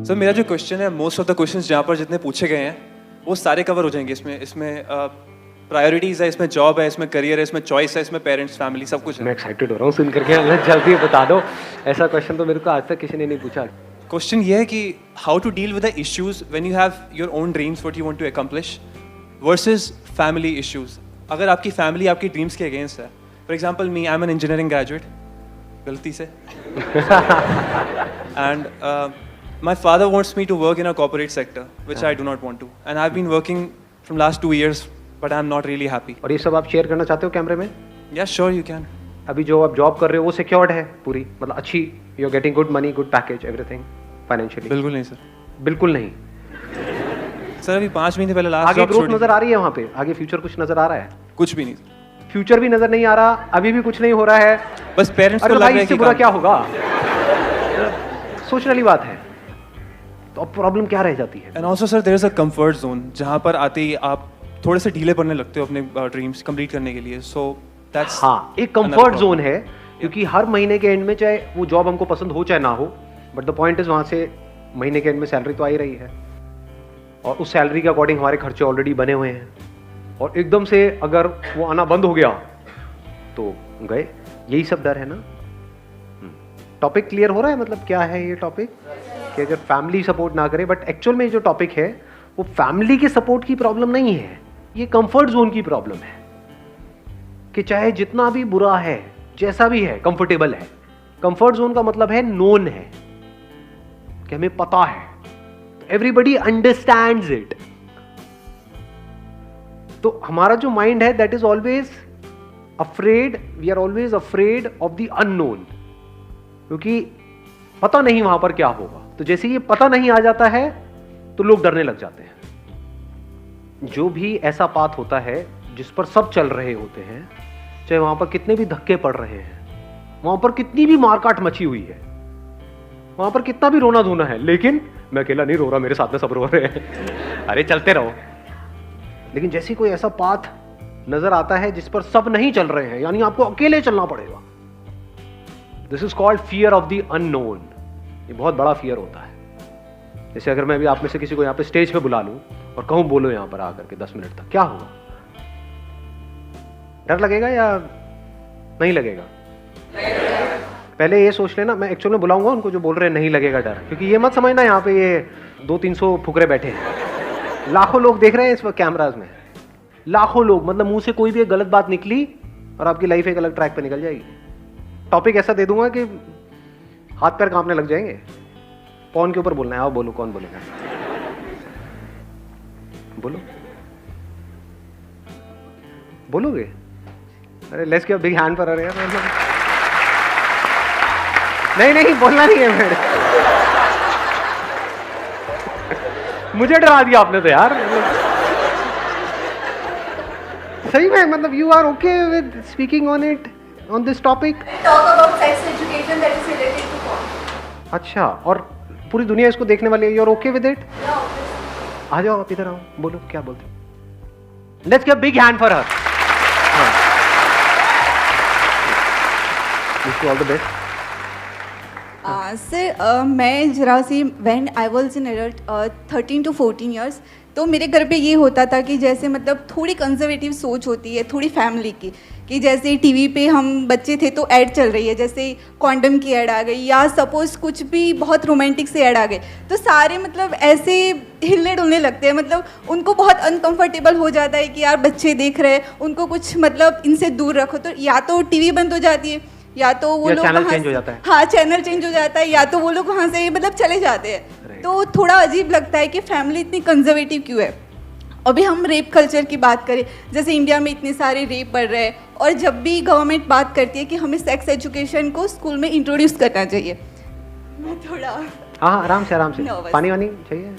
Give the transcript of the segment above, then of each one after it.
Sir मेरा जो question है, मोस्ट ऑफ द क्वेश्चंस जहाँ पर जितने पूछे गए हैं वो सारे कवर हो जाएंगे इसमें प्रायोरिटीज़ है, इसमें जॉब है, इसमें करियर है, इसमें चॉइस है, इसमें पेरेंट्स फैमिली सब कुछ है। मैं एक्साइटेड हो रहा हूँ सुन करके, जल्दी बता दो। ऐसा क्वेश्चन तो मेरे को आज तक किसी ने नहीं पूछा। क्वेश्चन ये है कि how to deal with the issues when you have your own dreams what you want to accomplish versus family issues. अगर आपकी फैमिली आपकी ड्रीम्स के अगेंस्ट है, for example me, I am an engineering graduate गलती से and my father wants me to work in a corporate sector which I do not want to, and I've been working from last 2 years but I'm not really happy. और ये सब आप share करना चाहते हो कैमरे में? Yeah, sure you can. अभी जो आप जॉब कर रहे हो वो सिक्योर्ड है पूरी, मतलब अच्छी, you are getting good money, good package, everything financially? बिल्कुल नहीं सर, बिल्कुल नहीं सर। अभी 5 महीने पहले लास्ट आगे ग्रोथ नजर आ रही है वहाँ पे? आगे फ्यूचर कुछ नजर आ रहा है? कुछ भी नहीं, फ्यूचर भी नजर नहीं आ रहा, अभी भी कुछ नहीं हो रहा है, बस पेरेंट्स को लग रहा है कि बुरा क्या होगा। सोचने वाली बात है। तो अब प्रॉब्लम क्या रह जाती है? And also sir there is a comfort zone जहाँ पर आते ही आप थोड़े से ढीले पड़ने लगते हो अपने ड्रीम्स कंप्लीट करने के लिए। सो दैट्स हाँ, एक कंफर्ट जोन है, क्योंकि हर महीने के एंड में चाहे वो जॉब हमको पसंद हो चाहे ना हो, बट द पॉइंट इज वहाँ से महीने के एंड में सैलरी तो आ ही रही है, और उस सैलरी के अकॉर्डिंग हमारे खर्चे ऑलरेडी बने हुए हैं, और एकदम से अगर वो आना बंद हो गया तो गए। यही सब डर है ना। टॉपिक क्लियर हो रहा है? मतलब क्या है ये टॉपिक कि अगर फैमिली सपोर्ट ना करे, बट एक्चुअल में जो टॉपिक है वो फैमिली के सपोर्ट की प्रॉब्लम नहीं है, ये कंफर्ट जोन की प्रॉब्लम है कि चाहे जितना भी बुरा है, जैसा भी है, कंफर्टेबल है। कंफर्ट जोन का मतलब है नोन है, कि हमें पता है, एवरीबडी अंडरस्टैंड्स इट। तो हमारा जो माइंड है that is always afraid, we are always afraid of the unknown, क्योंकि पता नहीं वहां पर क्या होगा। तो जैसे ये पता नहीं आ जाता है तो लोग डरने लग जाते हैं। जो भी ऐसा पाथ होता है जिस पर सब चल रहे होते हैं, चाहे वहां पर कितने भी धक्के पड़ रहे हैं, वहां पर कितनी भी मारकाट मची हुई है, वहां पर कितना भी रोना धोना है, लेकिन मैं अकेला नहीं रो रहा, मेरे साथ में सब रो रहे हैं। अरे चलते रहो। लेकिन जैसे कोई ऐसा पाथ नजर आता है जिस पर सब नहीं चल रहे हैं, यानी आपको अकेले चलना पड़ेगा, this is called fear of the unknown. ये बहुत बड़ा फियर होता है। जैसे अगर मैं भी आप में से किसी को यहाँ पे स्टेज पे बुला लूं और कहूं बोलो यहाँ पर आकर के 10 मिनट तक, क्या होगा? डर लगेगा या नहीं लगेगा? पहले ये सोच लेना, मैं एक्चुअल में बुलाऊंगा उनको जो बोल रहे हैं नहीं लगेगा डर, क्योंकि ये मत समझना यहाँ पे ये 200-300 फुकरे बैठे हैं, लाखों लोग देख रहे हैं इस वक्त कैमराज में, लाखों लोग। मतलब मुंह से कोई भी एक गलत बात निकली और आपकी लाइफ एक अलग ट्रैक पे निकल जाएगी। टॉपिक ऐसा दे दूंगा कि हाथ पैर कांपने लग जाएंगे। कौन के ऊपर बोलना है? आओ बोलो, कौन बोलेगा? बोलो, बोलोगे? अरे let's give a big hand for her यार। नहीं बोलना नहीं है मेरे। मुझे डरा दिया आपने तो यार। सही में, मतलब you are okay with speaking on it, on this topic? Talk about sex education that is related to porn. अच्छा, और पूरी दुनिया इसको देखने वाली है, you are okay with it? Yeah, obviously. आ जाओ आप इधर आओ, बोलो क्या बोलते हो? Let's give a big hand for her. Wish you all the best. Sir मैं जरा see when I was in adult 13 to 14 years, तो मेरे घर पे ये होता था कि जैसे मतलब थोड़ी कंजर्वेटिव सोच होती है थोड़ी फैमिली की, कि जैसे टीवी पे हम बच्चे थे तो ऐड चल रही है, जैसे कॉन्डम की ऐड आ गई या सपोज कुछ भी बहुत रोमांटिक से ऐड आ गए, तो सारे मतलब ऐसे हिलने डुलने लगते हैं, मतलब उनको बहुत अनकंफर्टेबल हो जाता है कि यार बच्चे देख रहे हैं, उनको कुछ मतलब इनसे दूर रखो। तो या तो टीवी बंद हो जाती है, या तो वो लोग चैनल चेंज हो जाता है। हाँ, चैनल चेंज हो जाता है, या तो वो लोग वहाँ से मतलब चले जाते हैं। तो थोड़ा अजीब लगता है कि फैमिली इतनी कंजर्वेटिव क्यों है। अभी हम रेप कल्चर की बात करें, जैसे इंडिया में इतने सारे रेप बढ़ रहे हैं, और जब भी गवर्नमेंट बात करती है कि हमें सेक्स एजुकेशन को स्कूल में इंट्रोड्यूस करना चाहिए, मैं थोड़ा हाँ आराम से Nervous. पानी वानी चाहिए?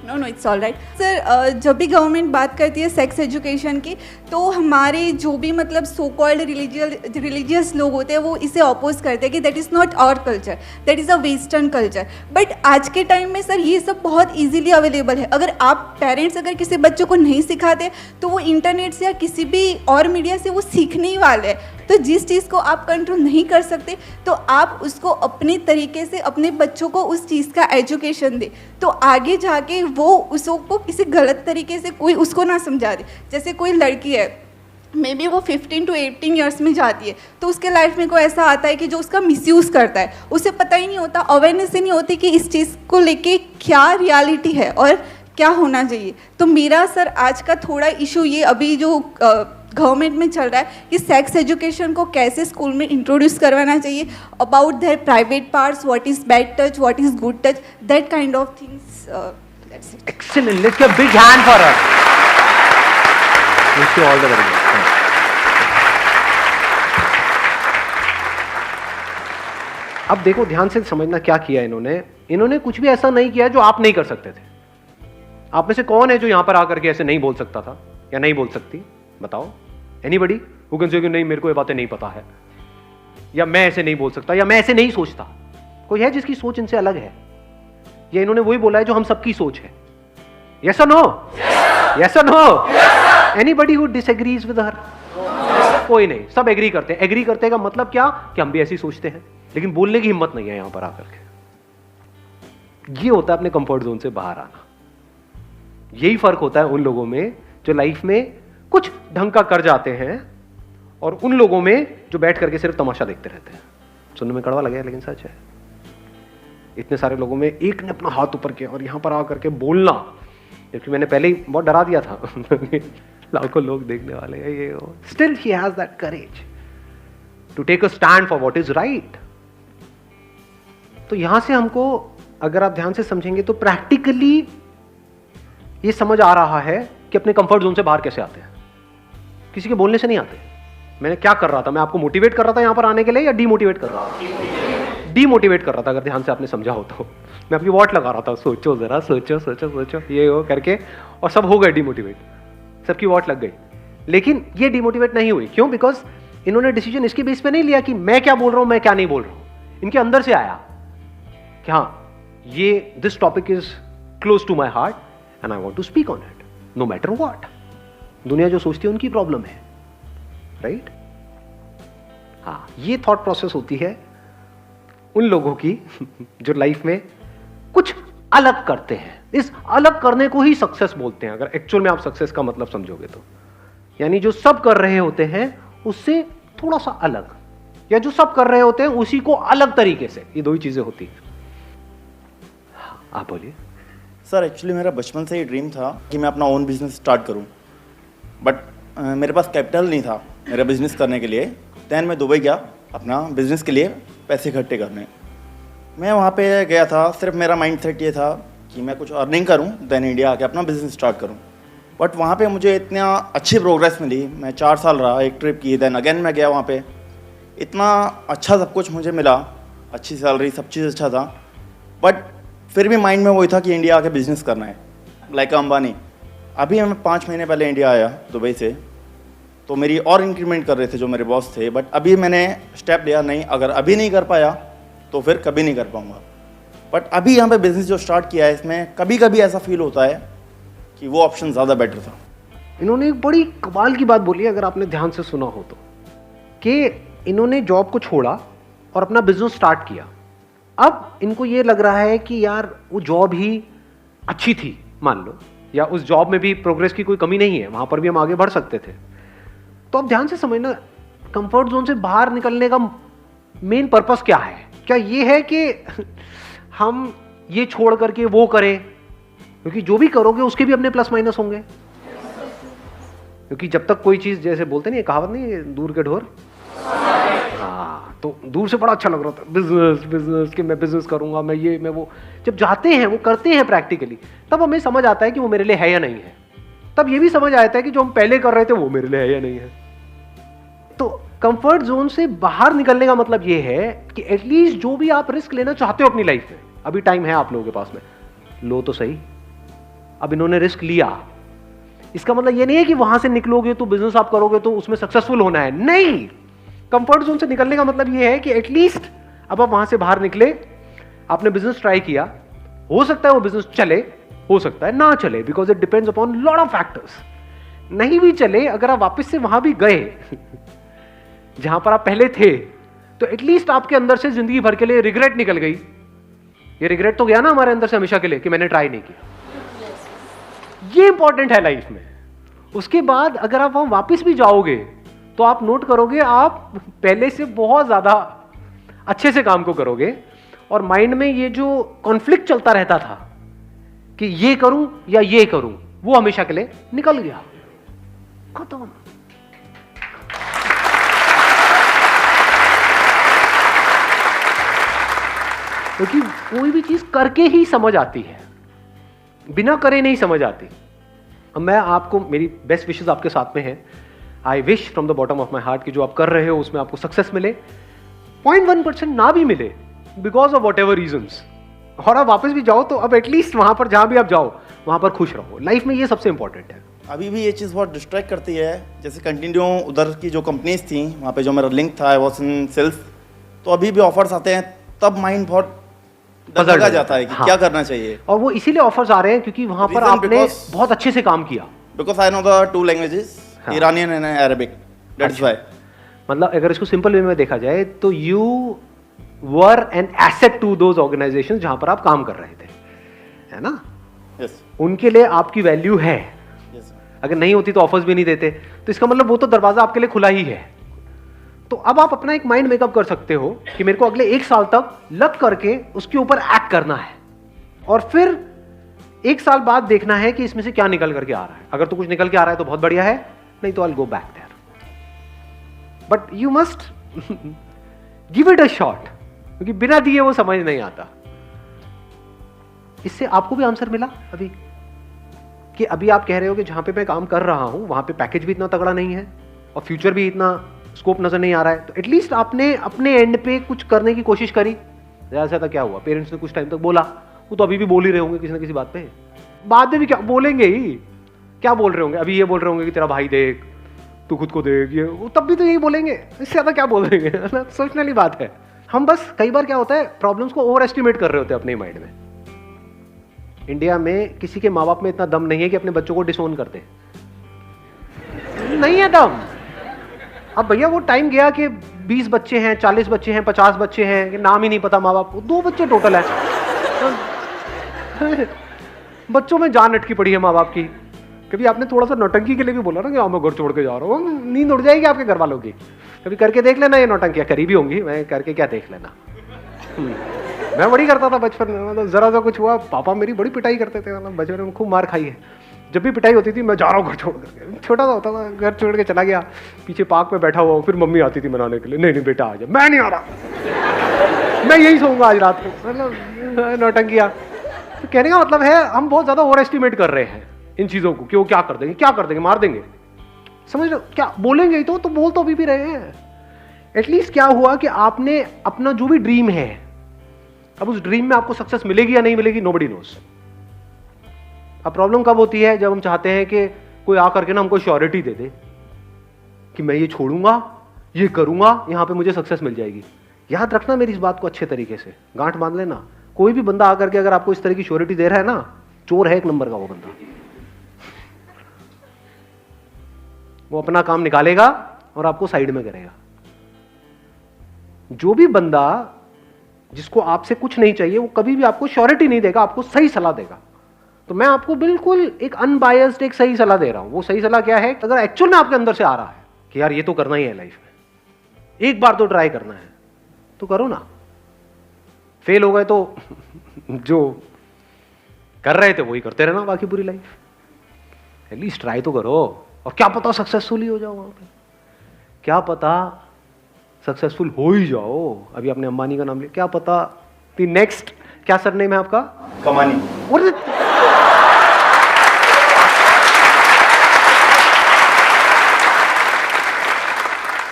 No it's all right sir. जब भी गवर्नमेंट बात करती है सेक्स एजुकेशन की, तो हमारे जो भी मतलब सो कॉल्ड रिलीजियस लोग होते हैं वो इसे अपोज करते हैं कि that is not our culture, that is a western culture. But आज के टाइम में सर ये सब बहुत ईजिली अवेलेबल है। अगर आप पेरेंट्स अगर किसी बच्चों को नहीं सिखाते तो वो इंटरनेट से या किसी भी और मीडिया से वो सीखने ही वाले हैं। तो जिस चीज़ को आप कंट्रोल नहीं कर सकते तो आप उसको अपने तरीके से अपने बच्चों को उस चीज़ का एजुकेशन दे, तो आगे जाके वो उसको किसी गलत तरीके से कोई उसको ना समझा दे। जैसे कोई लड़की है, मे बी वो 15 to 18 ईयर्स में जाती है, तो उसके लाइफ में कोई ऐसा आता है कि जो उसका मिसयूज़ करता है, उसे पता ही नहीं होता, अवेयरनेस ही नहीं होती कि इस चीज़ को लेके क्या रियलिटी है और क्या होना चाहिए। तो मेरा सर आज का थोड़ा इशू ये अभी जो गवर्नमेंट में चल रहा है कि सेक्स एजुकेशन को कैसे स्कूल में इंट्रोड्यूस करवाना चाहिए, about their private parts, what is bad touch, what is good touch, that kind of things. That's it. Excellent. Let's give a big hand for her. Wish you all the very best. अब देखो, ध्यान से समझना क्या किया इन्होंने कुछ भी ऐसा नहीं किया जो आप नहीं कर सकते थे। आप में से कौन है जो यहां पर आकर के ऐसे नहीं बोल सकता था या नहीं बोल सकती? बताओ। एनीबडी हु कैन से कि नहीं मेरे को ये बातें नहीं पता है, या मैं ऐसे नहीं बोल सकता, या मैं ऐसे नहीं सोचता? कोई है जिसकी सोच इनसे अलग है? या इन्होंने वही बोला है जो हम सबकी सोच है? यस और नो? यस और no? Anybody who disagrees with her? कोई नहीं, सब एग्री करते हैं। एग्री करते का मतलब क्या कि हम भी ऐसी सोचते हैं, लेकिन बोलने की हिम्मत नहीं है यहां पर आकर के। ये होता है अपने कंफर्ट जोन से बाहर आना। यही फर्क होता है उन लोगों में जो लाइफ में कुछ ढंग का कर जाते हैं और उन लोगों में जो बैठ करके सिर्फ तमाशा देखते रहते हैं। सुनने में कड़वा लगे लेकिन सच है। इतने सारे लोगों में एक ने अपना हाथ ऊपर किया और यहां पर आकर के बोलना, क्योंकि मैंने पहले ही बहुत डरा दिया था लाखों लोग देखने वाले हैं ये, still he has that courage to take a stand for what is right. तो यहां से हमको, अगर आप ध्यान से समझेंगे तो प्रैक्टिकली ये समझ आ रहा है कि अपने कंफर्ट जोन से बाहर कैसे आते हैं। किसी के बोलने से नहीं आते। मैंने क्या कर रहा था? मैं आपको मोटिवेट कर रहा था यहां पर आने के लिए या डीमोटिवेट कर रहा था? डीमोटिवेट कर रहा था, अगर ध्यान से आपने समझा हो तो। मैं आपकी वॉट लगा रहा था, सोचो जरा, सोचो सोचो सोचो, ये हो करके, और सब हो गए डीमोटिवेट, सबकी वॉट लग गई। लेकिन ये डीमोटिवेट नहीं हुई। क्यों? बिकॉज इन्होंने डिसीजन इसके बेस पे नहीं लिया कि मैं क्या बोल रहा हूं, मैं क्या नहीं बोल रहा हूं। इनके अंदर से आया कि हाँ, ये this topic is close to my heart and I want to speak on it no matter what. दुनिया जो सोचती है उनकी प्रॉब्लम है, राइट? हाँ, ये थॉट प्रोसेस होती है उन लोगों की जो लाइफ में कुछ अलग करते हैं। इस अलग करने को ही सक्सेस बोलते हैं, अगर एक्चुअल में आप सक्सेस का मतलब समझोगे तो। यानी जो सब कर रहे होते हैं उससे थोड़ा सा अलग, या जो सब कर रहे होते हैं उसी को अलग तरीके से। ये दो ही चीजें होती हैं। आप बोलिए। सर, एक्चुअली मेरा बचपन से ही ड्रीम था कि मैं अपना ओन बिजनेस स्टार्ट करूं, बट मेरे पास कैपिटल नहीं था मेरा बिजनेस करने के लिए। दैन मैं दुबई गया अपना बिजनेस के लिए पैसे इकट्ठे करने। मैं वहाँ पे गया था, सिर्फ मेरा माइंडसेट ये था कि मैं कुछ अर्निंग करूँ, दैन इंडिया आके अपना बिजनेस स्टार्ट करूँ। बट वहाँ पे मुझे इतना अच्छी प्रोग्रेस मिली। मैं 4 साल रहा, एक ट्रिप की, दैन अगेन मैं गया वहाँ पे। इतना अच्छा सब कुछ मुझे मिला, अच्छी सैलरी, सब चीज़ अच्छा था। बट फिर भी माइंड में वही था कि इंडिया आके बिजनेस करना है, लाइक अंबानी। अभी मैं 5 महीने पहले इंडिया आया दुबई से, तो मेरी और इंक्रीमेंट कर रहे थे जो मेरे बॉस थे। बट अभी मैंने स्टेप लिया, नहीं, अगर अभी नहीं कर पाया तो फिर कभी नहीं कर पाऊँगा। बट अभी यहाँ पे बिजनेस जो स्टार्ट किया है, इसमें कभी कभी ऐसा फील होता है कि वो ऑप्शन ज़्यादा बेटर था। इन्होंने एक बड़ी कमाल की बात बोली, अगर आपने ध्यान से सुना हो तो, कि इन्होंने जॉब को छोड़ा और अपना बिजनेस स्टार्ट किया। अब इनको ये लग रहा है कि यार वो जॉब ही अच्छी थी, मान लो, या उस जॉब में भी प्रोग्रेस की कोई कमी नहीं है, वहां पर भी हम आगे बढ़ सकते थे। तो अब ध्यान से समझना, कंफर्ट जोन से बाहर निकलने का मेन पर्पस क्या है? क्या ये है कि हम ये छोड़ करके वो करें? क्योंकि जो भी करोगे उसके भी अपने प्लस माइनस होंगे। क्योंकि जब तक कोई चीज, जैसे बोलते नहीं, कहावत नहीं, दूर के ढोर। हाँ, तो दूर से बड़ा अच्छा लग रहा था बिजनेस बिजनेस, कि मैं बिजनेस करूंगा, मैं ये, मैं वो। जब जाते हैं, वो करते हैं प्रैक्टिकली, तब हमें समझ आता है कि वो मेरे लिए है या नहीं है। तब ये भी समझ आता है कि जो हम पहले कर रहे थे वो मेरे लिए है या नहीं है। तो कंफर्ट जोन से बाहर निकलने का मतलब ये है कि एटलीस्ट जो भी आप रिस्क लेना चाहते हो अपनी लाइफ में, अभी टाइम है आप लोगों के पास में, लो तो सही। अब इन्होंने रिस्क लिया, इसका मतलब ये नहीं है कि वहां से निकलोगे तो बिजनेस आप करोगे तो उसमें सक्सेसफुल होना है, नहीं। कंफर्ट जोन से निकलने का मतलब ये है कि एटलीस्ट अब आप वहां से बाहर निकले, आपने बिजनेस ट्राई किया, हो सकता है वो बिजनेस चले, हो सकता है ना चले, because it depends upon lot of factors. नहीं भी चले, अगर आप वापस से वहां भी गए जहां पर आप पहले थे, तो एटलीस्ट आपके अंदर से जिंदगी भर के लिए रिग्रेट निकल गई। ये रिग्रेट तो गया ना हमारे अंदर से हमेशा के लिए कि मैंने ट्राई नहीं किया। ये इंपॉर्टेंट है लाइफ में। उसके बाद अगर आप वहां वापस भी जाओगे तो आप नोट करोगे आप पहले से बहुत ज्यादा अच्छे से काम को करोगे, और माइंड में ये जो कॉन्फ्लिक्ट चलता रहता था कि ये करूं या ये करूं, वो हमेशा के लिए निकल गया, खत्म। क्योंकि कोई भी चीज करके ही समझ आती है, बिना करे नहीं समझ आती। अब मैं आपको, मेरी बेस्ट विशेस आपके साथ में है। I wish from the bottom of my heart कि जो आप कर रहे हो उसमें आपको सक्सेस मिले, 0.1% ना भी मिले because of whatever reasons, और आप वापस भी जाओ तो अब एटलीस्ट वहां पर जहां भी आप जाओ वहां पर खुश रहो। लाइफ में ये सबसे इंपॉर्टेंट है। अभी भी ये चीज़ बहुत डिस्ट्रैक्ट करती है। जैसे कंटिन्यू उधर की जो कंपनीज थी वहाँ पे जो मेरा लिंक था, आई वाज इन सेल्स, तो अभी भी ऑफर्स आते हैं तब माइंड बहुत लगा जाता है कि हाँ। क्या करना चाहिए। और वो इसीलिए ऑफर्स आ रहे हैं क्योंकि वहां पर Reason आपने because- बहुत अच्छे से काम किया। Because I know the 2 languages, हाँ। Iranian and Arabic, that's why. मतलब अगर इसको सिंपल वे में देखा जाए तो you were an asset to those organization जहां पर आप काम कर रहे थे, है ना? यस उनके लिए आपकी वैल्यू है। यस। अगर नहीं होती तो ऑफर्स भी नहीं देते, तो इसका मतलब वो तो दरवाजा आपके लिए खुला ही है। तो अब आप अपना एक माइंड मेकअप कर सकते हो कि मेरे को अगले 1 साल तक लग करके उसके ऊपर एक्ट करना है, और फिर 1 साल बाद देखना है कि इसमें से क्या निकल करके आ रहा है। अगर तो कुछ निकल के आ रहा है तो बहुत बढ़िया है, नहीं तो I will go back there, but you must give it a shot, क्योंकि बिना दिए वो समझ नहीं आता। इससे आपको भी आंसर मिला अभी कि अभी आप कह रहे हो कि जहां पे मैं काम कर रहा हूं वहां पे पैकेज भी इतना तगड़ा नहीं है और फ्यूचर भी इतना स्कोप नजर नहीं आ रहा है, तो एटलीस्ट आपने अपने एंड पे कुछ करने की कोशिश करी। जैसा था क्या हुआ, पेरेंट्स ने कुछ टाइम तक बोला, वो तो अभी भी बोल ही रहे होंगे किसी ना किसी बात पे, बाद में भी क्या बोलेंगे ही, क्या बोल रहे होंगे, अभी ये बोल रहे होंगे कि तेरा भाई देख, तू खुद को देख, ये वो तब भी तो यही बोलेंगे, इससे ज्यादा क्या बोलेंगे, है ना? सोचने वाली बात है। हम बस कई बार क्या होता है, प्रॉब्लम्स को ओवर एस्टिमेट कर रहे होते हैं अपने माइंड में। इंडिया में किसी के माँ बाप में इतना दम नहीं है कि अपने बच्चों को डिसोन कर दे, नहीं है दम। अब भैया वो टाइम गया कि 20 बच्चे हैं, 40 बच्चे हैं, 50 बच्चे हैं, कि नाम ही नहीं पता माँ बाप को, 2 बच्चे टोटल है। बच्चों में जान अटकी पड़ी है माँ बाप की। कभी आपने थोड़ा सा नौटंकी के लिए भी बोला ना कि हाँ मैं घर छोड़ के जा रहा हूँ, नींद उड़ जाएगी आपके घर वालों की। कभी करके देख लेना, ये नौटंकियाँ करी भी होंगी, मैं करके क्या देख लेना। मैं बड़ी करता था बचपन में, मतलब जरा सा कुछ हुआ पापा मेरी बड़ी पिटाई करते थे, मतलब बचपन में खूब मार खाई है। जब भी पिटाई होती थी मैं जा रहा हूँ घर छोड़ करके, छोटा सा होता था, घर छोड़ के चला गया, पीछे पार्क में बैठा हुआ हूँ, फिर मम्मी आती थी मनाने के लिए, नहीं नहीं बेटा आ जा, मैं नहीं आ रहा, मैं यही सोऊंगा आज रात को, मतलब नौटंकिया। तो कहने का मतलब है हम बहुत ज्यादा ओवर एस्टिमेट कर रहे हैं इन चीजों को कि वो क्या कर देंगे, क्या कर देंगे, मार देंगे, समझ लो, क्या बोलेंगे ही तो बोल तो अभी भी रहे हैं। एटलीस्ट क्या हुआ कि आपने अपना जो भी ड्रीम है, अब उस ड्रीम में आपको सक्सेस मिलेगी या नहीं मिलेगी, नोबडी नोस। अब प्रॉब्लम कब होती है, जब हम चाहते हैं कि कोई आकर के ना हमको श्योरिटी दे दे कि मैं ये छोड़ूंगा, ये करूंगा, यहां पे मुझे सक्सेस मिल जाएगी। याद रखना मेरी इस बात को अच्छे तरीके से, गांठ बांध लेना, कोई भी बंदा आकर के अगर आपको इस तरह की श्योरिटी दे रहा है ना, चोर है 1 नंबर का वो बंदा। वो अपना काम निकालेगा और आपको साइड में करेगा। जो भी बंदा जिसको आपसे कुछ नहीं चाहिए वो कभी भी आपको श्योरिटी नहीं देगा, आपको सही सलाह देगा। तो मैं आपको बिल्कुल एक अनबायस्ड एक सही सलाह दे रहा हूं। वो सही सलाह क्या है, अगर एक्चुअल में आपके अंदर से आ रहा है कि यार ये तो करना ही है लाइफ में, एक बार तो ट्राई करना है, तो करो ना। फेल हो गए तो जो कर रहे थे वही करते रहना बाकी पूरी लाइफ। एटलीस्ट ट्राई तो करो, और क्या पता सक्सेसफुल ही हो जाओ वहां पे, क्या पता सक्सेसफुल हो ही जाओ। अभी आपने अंबानी का नाम लिया, क्या पता दी नेक्स्ट, क्या सरनेम है आपका, कमानी।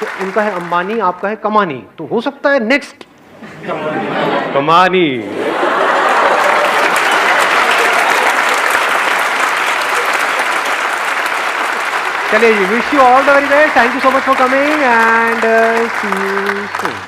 तो उनका है अंबानी, आपका है कमानी, तो हो सकता है नेक्स्ट कमानी। चलिए जी, wish you all the very best, thank you so much for coming and see you soon.